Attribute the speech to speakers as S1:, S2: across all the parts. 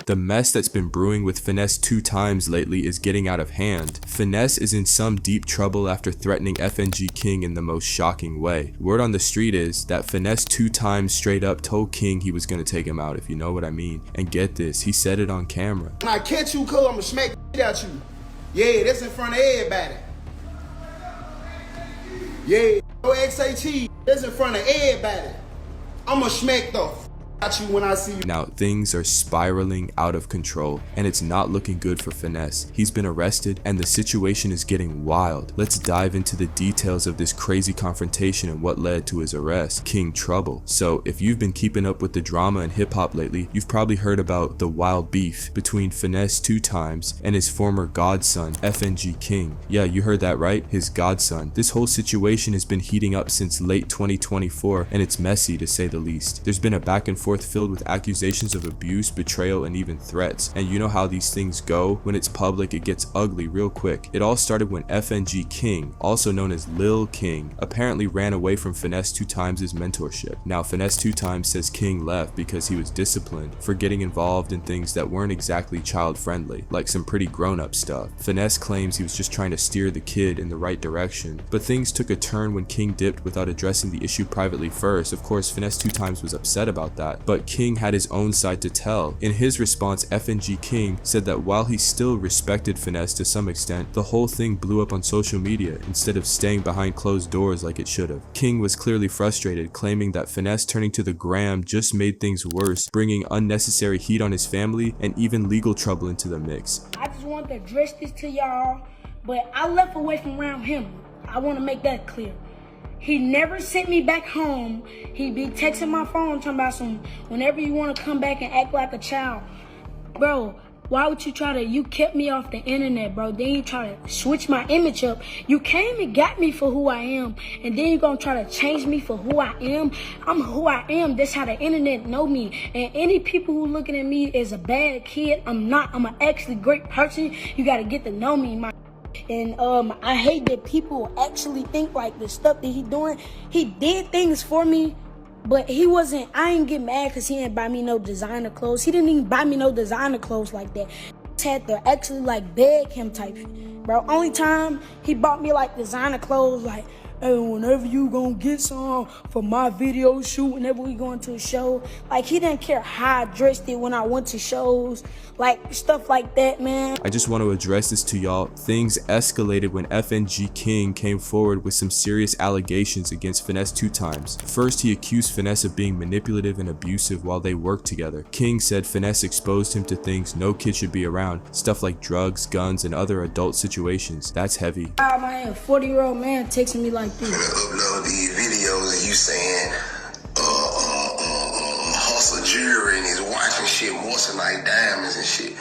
S1: The mess that's been brewing with Finesse2Tymes lately is getting out of hand. Finesse is in some deep trouble after threatening FNG King in the most shocking way. Word on the street is that Finesse2Tymes straight up told King he was gonna take him out, if you know what I mean. And get this, he said it on camera.
S2: When I catch you, cuz I'ma smack the shit out you. Yeah, that's in front of everybody. Yeah, no XAT, that's in front of everybody. I'ma smack the at you when I see you.
S1: Now, things are spiraling out of control, and it's not looking good for Finesse. He's been arrested, and the situation is getting wild. Let's dive into the details of this crazy confrontation and what led to his arrest. King trouble. So, if you've been keeping up with the drama in hip-hop lately, you've probably heard about the wild beef between Finesse2Tymes and his former godson, FNG King. Yeah, you heard that right, his godson. This whole situation has been heating up since late 2024, and it's messy to say the least. There's been a back and forth filled with accusations of abuse, betrayal, and even threats. And you know how these things go. When it's public, it gets ugly real quick. It all started when FNG King, also known as Lil King, apparently ran away from Finesse2Tymes' mentorship. Now, Finesse2Tymes says King left because he was disciplined for getting involved in things that weren't exactly child-friendly, like some pretty grown-up stuff. Finesse claims he was just trying to steer the kid in the right direction, but things took a turn when King dipped without addressing the issue privately first. Of course, Finesse2Tymes was upset about that, but King had his own side to tell. In his response, FNG King said that while he still respected Finesse to some extent, the whole thing blew up on social media instead of staying behind closed doors like it should have. King was clearly frustrated, claiming that Finesse turning to the gram just made things worse, bringing unnecessary heat on his family and even legal trouble into the mix.
S3: I just wanted to address this to y'all, but I left away from around him. I want to make that clear. He never sent me back home. He be texting my phone talking about some, whenever you want to come back and act like a child. Bro, why would you you kept me off the internet, bro. Then you try to switch my image up. You came and got me for who I am. And then you gonna try to change me for who I am. I'm who I am. That's how the internet know me. And any people who looking at me as a bad kid, I'm not. I'm an actually great person. You gotta get to know me, my. And I hate that people actually think like the stuff that he doing. He did things for me, but he wasn't. I ain't get mad because he didn't buy me no designer clothes. He didn't even buy me no designer clothes like that. Had to actually like beg him type shit. Bro, only time he bought me like designer clothes, like, hey, whenever you gonna get some for my video shoot, whenever we going to a show. Like, he didn't care how I dressed it when I went to shows, like stuff like that, man.
S1: I just want to address this to y'all. Things escalated when FNG King came forward with some serious allegations against Finesse2Tymes. First, he accused Finesse of being manipulative and abusive while they worked together. King said Finesse exposed him to things no kid should be around, stuff like drugs, guns, and other adult situations. That's heavy.
S3: I'm a 40-year-old man texting me like this.
S4: Upload these videos of you saying hustle jewelry and he's watching shit moissanite diamonds and shit.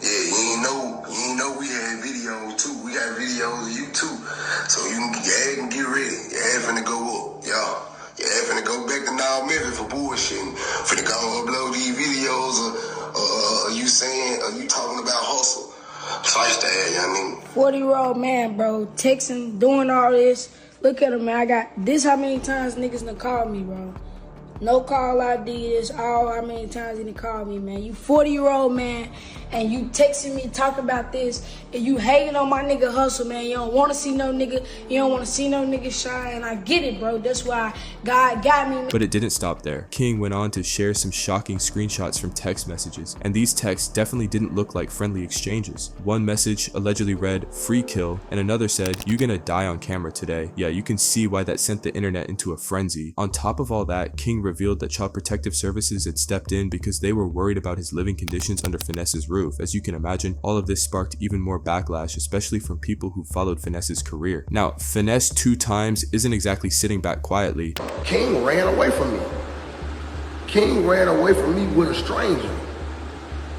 S4: Yeah, you ain't know we had videos too. We got videos of you too. So you can get ready. You're finna go up, y'all. You're finna go back to Now Memphis for bullshitting. Finna go upload these videos of you saying, you talking about hustle. Fight that, you know what I mean?
S3: 40-year-old man, bro, texting, doing all this. Look at him, man. I got this how many times niggas done called me, bro. No call ID, this all how many times he done called me, man. You 40-year-old man, and you texting me, talking about this, and you hating on my nigga hustle, man. You don't want to see no nigga, you don't want to see no nigga shine. I get it, bro. That's why God got me.
S1: But it didn't stop there. King went on to share some shocking screenshots from text messages, and these texts definitely didn't look like friendly exchanges. One message allegedly read, "free kill," and another said, "you gonna die on camera today." Yeah, you can see why that sent the internet into a frenzy. On top of all that, King revealed that Child Protective Services had stepped in because they were worried about his living conditions under Finesse's roof. As you can imagine, all of this sparked even more backlash, especially from people who followed Finesse's career. Now, Finesse2Tymes isn't exactly sitting back quietly.
S2: King ran away from me. King ran away from me with a stranger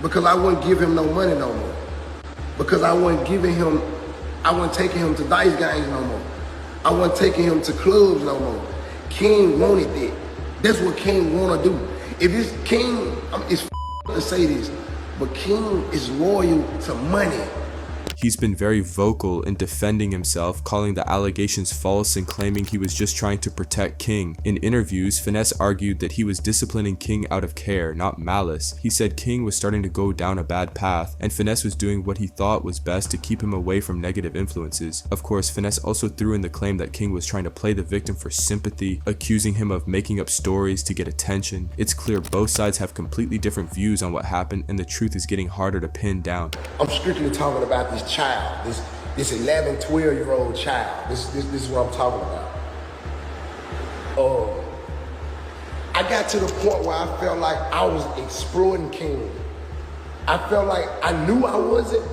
S2: because I wouldn't give him no money no more. Because I wasn't taking him to dice games no more. I wasn't taking him to clubs no more. King wanted that. That's what King wanna do. If it's King, it's to say this, but King is loyal to money.
S1: He's been very vocal in defending himself, calling the allegations false and claiming he was just trying to protect King. In interviews, Finesse argued that he was disciplining King out of care, not malice. He said King was starting to go down a bad path, and Finesse was doing what he thought was best to keep him away from negative influences. Of course, Finesse also threw in the claim that King was trying to play the victim for sympathy, accusing him of making up stories to get attention. It's clear both sides have completely different views on what happened, and the truth is getting harder to pin down.
S2: I'm strictly talking about this child, this 11, 12-year-old child. This is what I'm talking about. I got to the point where I felt like I was exploiting King. I felt like I knew I wasn't,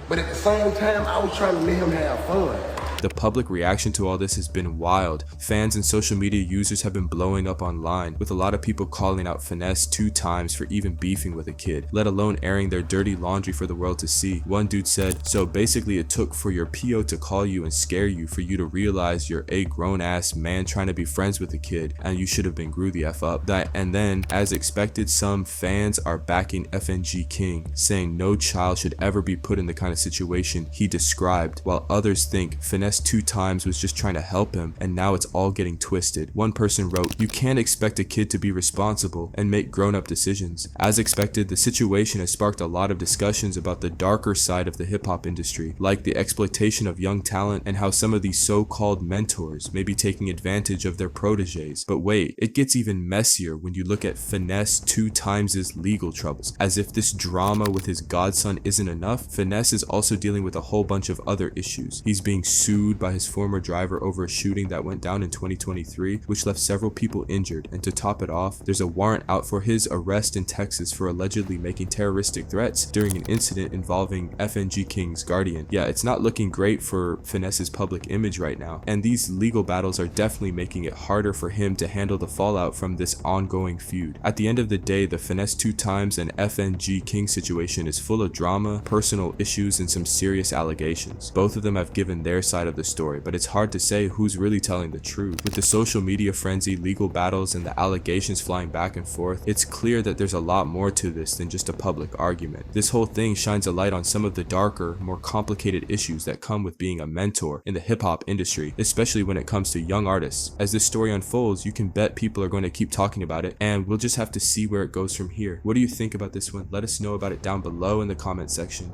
S2: but at the same time, I was trying to let him have fun.
S1: The public reaction to all this has been wild. Fans and social media users have been blowing up online, with a lot of people calling out Finesse2Tymes for even beefing with a kid, let alone airing their dirty laundry for the world to see. One dude said, "So basically it took for your PO to call you and scare you for you to realize you're a grown-ass man trying to be friends with a kid, and you should have been grew the F up." And then, as expected, some fans are backing FNG King, saying no child should ever be put in the kind of situation he described, while others think Finesse2Tymes was just trying to help him, and now it's all getting twisted. One person wrote, "You can't expect a kid to be responsible and make grown-up decisions." As expected, the situation has sparked a lot of discussions about the darker side of the hip-hop industry, like the exploitation of young talent and how some of these so-called mentors may be taking advantage of their proteges. But wait, it gets even messier when you look at Finesse2Tymes' legal troubles. As if this drama with his godson isn't enough, Finesse is also dealing with a whole bunch of other issues. He's being sued by his former driver over a shooting that went down in 2023, which left several people injured, and to top it off, there's a warrant out for his arrest in Texas for allegedly making terroristic threats during an incident involving FNG King's guardian. Yeah, it's not looking great for Finesse's public image right now, and these legal battles are definitely making it harder for him to handle the fallout from this ongoing feud. At the end of the day, the Finesse2Tymes and FNG King situation is full of drama, personal issues, and some serious allegations. Both of them have given their side of the story, but it's hard to say who's really telling the truth. With the social media frenzy, legal battles, and the allegations flying back and forth, it's clear that there's a lot more to this than just a public argument. This whole thing shines a light on some of the darker, more complicated issues that come with being a mentor in the hip-hop industry, especially when it comes to young artists. As this story unfolds, you can bet people are going to keep talking about it, and we'll just have to see where it goes from here. What do you think about this one? Let us know about it down below in the comment section.